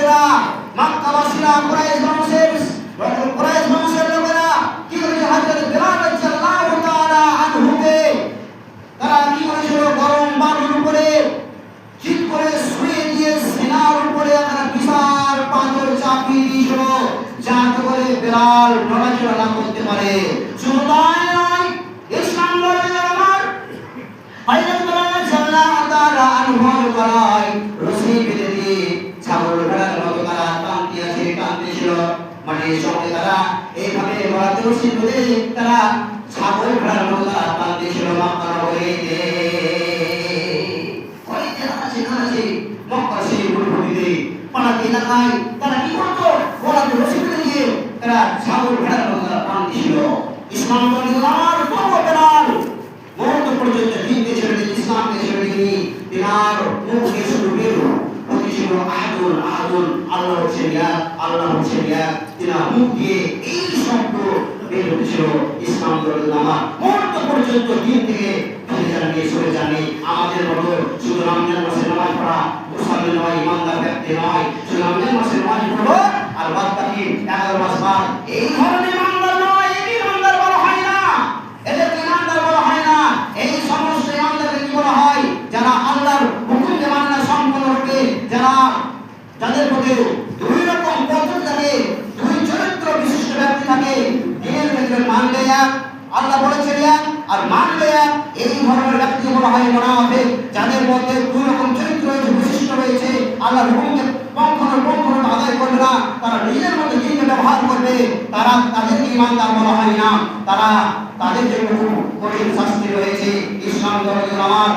মানুষেরা, মক্কাবাসীরা, কুরাইশ বংশের লোকেরা কি করেছে? হযরত বিলাল রাদিয়াল্লাহু তাআলা আনহুকে তারা কি করেছিল? গরম বালুর উপরে ঠিক করে শুয়ে দিয়ে সিনার উপরে একটা বিশাল পাথর চাপিয়ে দিয়েছিল, যাতে করে বিলাল নড়াচড়া না করতে পারে। শুধু তাই নয়, ইসলাম ধর্মের আমার হযরত বিলাল রাদিয়াল্লাহু তাআলা আনহুর গলায় রশি বেঁধে দিয়ে ছাগল ভেড়ার মতো তারা টানতেছিল। মাটির সঙ্গে তারা এইভাবে গলাতে রশি বেঁধে তারা ছাগল ভেড়ার মতো তারা টানতেছিল মক্কা নগরীতে। মক্কার সেই ভূমিতে পাড়াতে এলাকায় তারা কি করতো? গলাতে রশি বেঁধে দিয়ে তারা ছাগল ভেড়ার মতো তারা টানতেছিল। ইসলাম ধর্মের আমার বিলাল মরণ পর্যন্ত দিনকে ছেড়ে দিয়ে ইসলামকে ছেড়ে দিয়ে তিনার মুখ দিয়ে শুধু বের হতেছিল আহাদুন আহাদুন, আল্লাহ হচ্ছেন এক, আল্লাহ হচ্ছেন এক। তিনার মুখ দিয়ে এই শব্দ বের হতেছিল। ইসলাম ধর্মের আমার মরণ পর্যন্ত দিন থেকে ফিরে যাননি, সরে যাননি। আমাদের মতো শুধু রমজান মাসে নামাজ পড়া মুসলমান নয়, ইমানদার ব্যক্তি নয়। শুধু রমজান মাসে নামাজ পড়ো আর বাদ বাকি 11 মাস বাদ এই ধরনের ইমানদার নয়। এই ইমানদার বলা হয় না, এদের ইমানদার বলা হয় না। এই সমস্ত ইমানদারকে কি বলা হয়? যারা আল্লাহর হুকুমকে মানে সম্পূর্ণরূপে, যাদের মধ্যে দুই রকম পদ্ধতি থাকে, দুই চরিত্র বিশিষ্ট ব্যক্তি থাকে। দিনের ক্ষেত্রে মানলে এক, আল্লাহ বলেছেন এক, আর মানলে এক। এই ধরনের ব্যক্তি বলা হয় মুনাফিক। যাদের মধ্যে দুই রকম চরিত্র রয়েছে, বিশিষ্ট রয়েছে, আল্লাহর হুকুমকে পঙ্খরূপে আদায় করবে না, তারা নিজের মধ্যে দিনকে ব্যবহার করবে, তারা তাদেরকে ইমানদার বলা হয় না। তাদের জন্য কঠিন শাস্তি রয়েছে। ইসলাম ধর্মের আমার